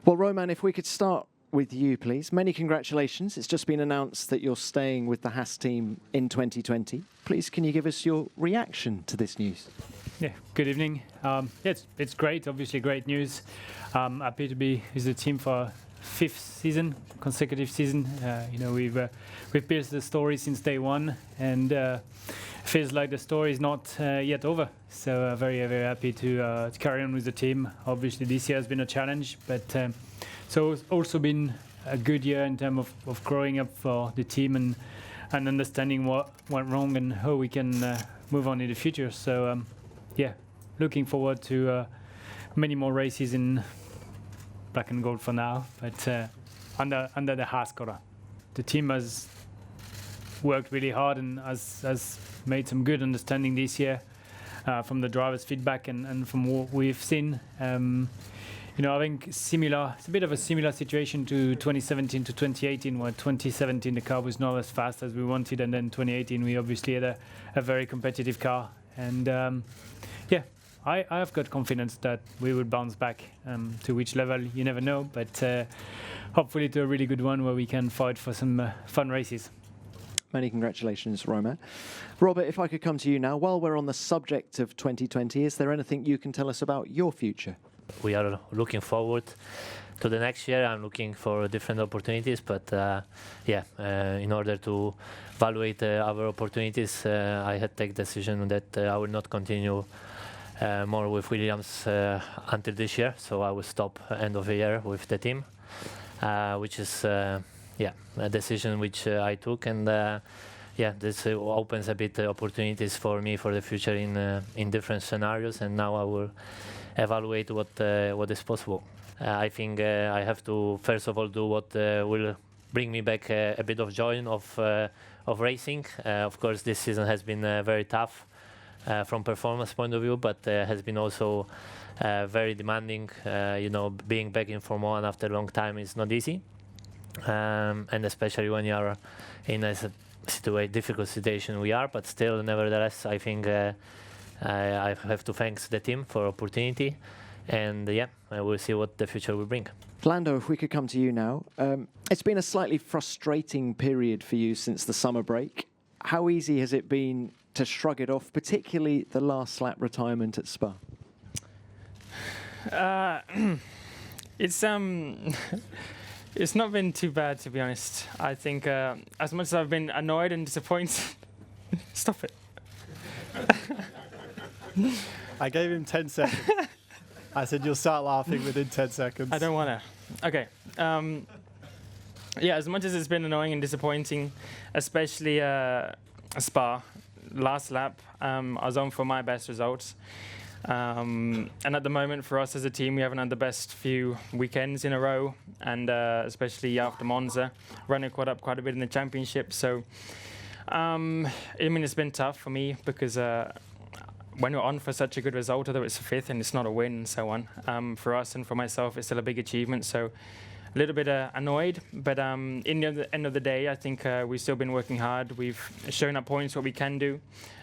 Well, Romain, if we could start with you, please. Many congratulations. It's just been announced that you're staying with the Haas team in 2020. Please, can you give us your reaction to this news? Yeah, good evening. It's great, obviously great news. Happy to be with the team for fifth consecutive season. We've built the story since day one, and feels like the story is not yet over. So very, very happy to carry on with the team. Obviously, this year has been a challenge, but so it's also been a good year in terms of growing up for the team and understanding what went wrong and how we can move on in the future. So looking forward to many more races in black and gold for now, but under the Haas color. The team has worked really hard and has made some good understanding this year from the drivers' feedback and from what we've seen. I think it's a bit of a similar situation to 2017 to 2018, where 2017 the car was not as fast as we wanted, and then 2018 we obviously had a very competitive car. And I have got confidence that we will bounce back. To which level, you never know, but hopefully to a really good one where we can fight for some fun races. Many congratulations, Romain. Robert, if I could come to you now. While we're on the subject of 2020, is there anything you can tell us about your future? We are looking forward to the next year. I'm looking for different opportunities, but in order to evaluate our opportunities, I had to take decision that I will not continue more with Williams until this year. So I will stop end of the year with the team, which is a decision which I took, and this opens a bit opportunities for me for the future in different scenarios, and now I will evaluate what is possible. I think I have to first of all do what will bring me back a bit of joy of racing. Of course, this season has been very tough from performance point of view, but has been also very demanding. Being back in Formula 1 after a long time is not easy, and especially when you are in a difficult situation we are. But still, nevertheless, I think I have to thank the team for opportunity, and I will see what the future will bring. Lando, if we could come to you now. It's been a slightly frustrating period for you since the summer break. How easy has it been to shrug it off, particularly the last lap retirement at Spa? It's not been too bad, to be honest. I think as much as I've been annoyed and disappointed, stop it. I gave him 10 seconds. I said you'll start laughing within 10 seconds. I don't want to. Okay. As much as it's been annoying and disappointing, especially Spa, last lap, I was on for my best results. And at the moment, for us as a team, we haven't had the best few weekends in a row, and especially after Monza, running quite a bit in the championship. So, it's been tough for me because when we're on for such a good result, although it's a fifth and it's not a win and so on, for us and for myself, it's still a big achievement. So, a little bit annoyed, but in the end of the day, I think we've still been working hard. We've shown at points what we can do.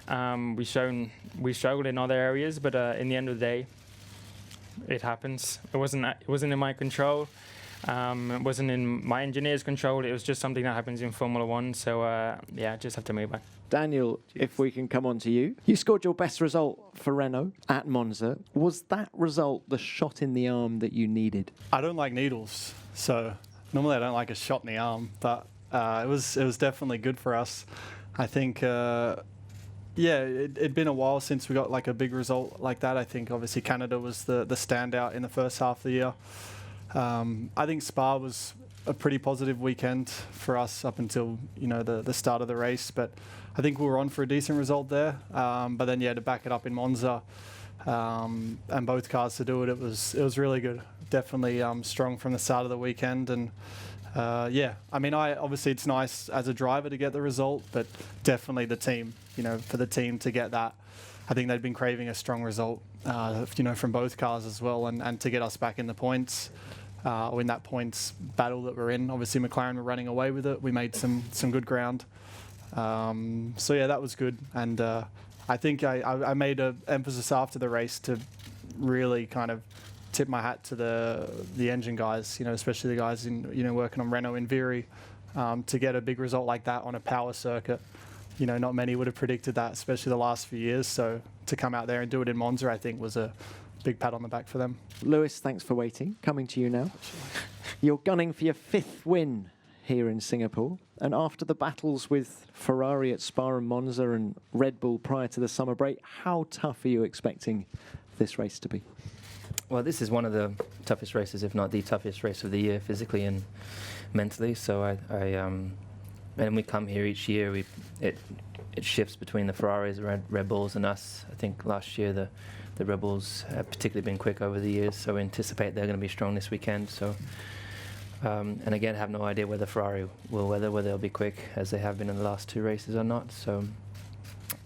We've struggled in other areas, but in the end of the day, it happens. It wasn't in my control. It wasn't in my engineer's control. It was just something that happens in Formula One. So just have to move on. Daniel, if we can come on to you. You scored your best result for Renault at Monza. Was that result the shot in the arm that you needed? I don't like needles, so normally I don't like a shot in the arm, but it was definitely good for us. I think, it'd been a while since we got like a big result like that. I think obviously Canada was the standout in the first half of the year. I think Spa was a pretty positive weekend for us up until the start of the race, but I think we were on for a decent result there. But then to back it up in Monza, and both cars to do it, it was really good. Definitely strong from the start of the weekend, and obviously it's nice as a driver to get the result, but definitely the team, for the team to get that. I think they'd been craving a strong result, from both cars as well, and to get us back in the points, or in that points battle that we're in. Obviously McLaren were running away with it. We made some good ground. That was good. And I think I made an emphasis after the race to really kind of tip my hat to the engine guys, especially the guys in working on Renault in Viry, to get a big result like that on a power circuit. Not many would have predicted that, especially the last few years. So to come out there and do it in Monza, I think was a big pat on the back for them. Lewis, thanks for waiting. Coming to you now. You're gunning for your 5th win here in Singapore. And after the battles with Ferrari at Spa and Monza and Red Bull prior to the summer break, how tough are you expecting this race to be? Well, this is one of the toughest races, if not the toughest race of the year, physically and mentally. So when we come here each year, it shifts between the Ferraris, Red Bulls, and us. I think last year the Red Bulls have particularly been quick over the years, so we anticipate they're going to be strong this weekend. So, and again, have no idea whether Ferrari will whether they'll be quick as they have been in the last 2 races or not. So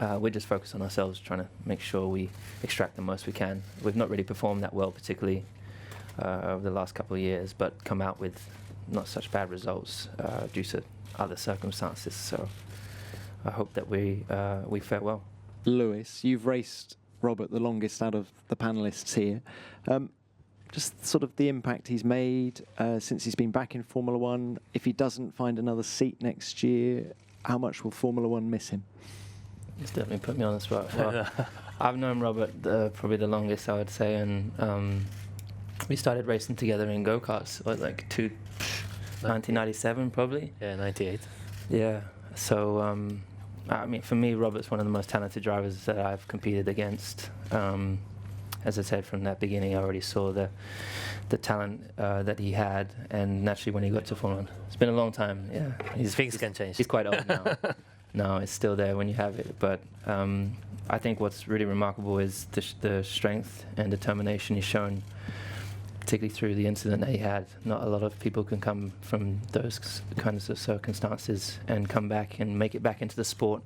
we're just focused on ourselves, trying to make sure we extract the most we can. We've not really performed that well, particularly over the last couple of years, but come out with not such bad results due to other circumstances. So I hope that we fare well. Lewis, you've raced Robert the longest out of the panellists here. Just sort of the impact he's made since he's been back in Formula One. If he doesn't find another seat next year, how much will Formula One miss him? It's definitely put me on the spot. Well, I've known Robert probably the longest, I would say, and we started racing together in go-karts, 1997 probably? Yeah, 98. Yeah, so I mean, for me, Robert's one of the most talented drivers that I've competed against. As I said, from that beginning, I already saw the talent that he had, and naturally when he got to Formula 1, it's been a long time, yeah. Things can change. He's quite old now. No, it's still there when you have it, but I think what's really remarkable is the strength and determination he's shown, particularly through the incident that he had. Not a lot of people can come from those kinds of circumstances and come back and make it back into the sport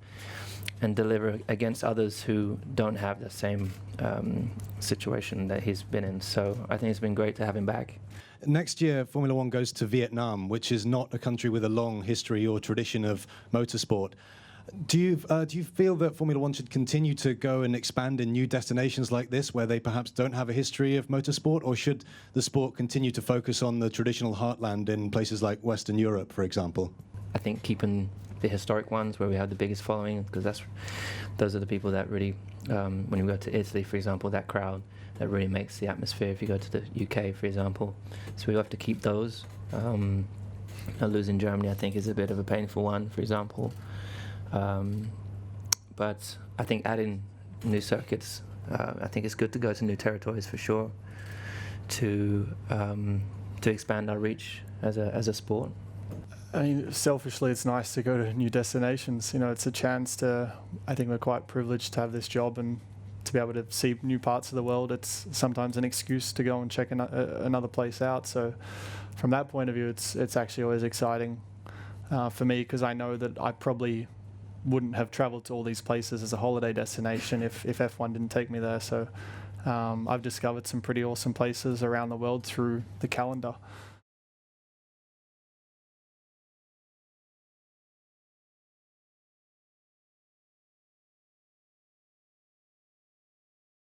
and deliver against others who don't have the same situation that he's been in. So I think it's been great to have him back. Next year, Formula One goes to Vietnam, which is not a country with a long history or tradition of motorsport. Do you feel that Formula One should continue to go and expand in new destinations like this, where they perhaps don't have a history of motorsport, or should the sport continue to focus on the traditional heartland in places like Western Europe, for example? I think keeping the historic ones where we have the biggest following, because those are the people that really, when we go to Italy, for example, that crowd that really makes the atmosphere. If you go to the UK, for example, so we have to keep those. Losing Germany, I think, is a bit of a painful one, for example. But I think adding new circuits, I think it's good to go to new territories for sure, to expand our reach as a sport. I mean, selfishly, it's nice to go to new destinations. It's a chance to. I think we're quite privileged to have this job and to be able to see new parts of the world. It's sometimes an excuse to go and check another place out. So, from that point of view, it's actually always exciting for me, because I know that I probably wouldn't have travelled to all these places as a holiday destination if F1 didn't take me there. So I've discovered some pretty awesome places around the world through the calendar.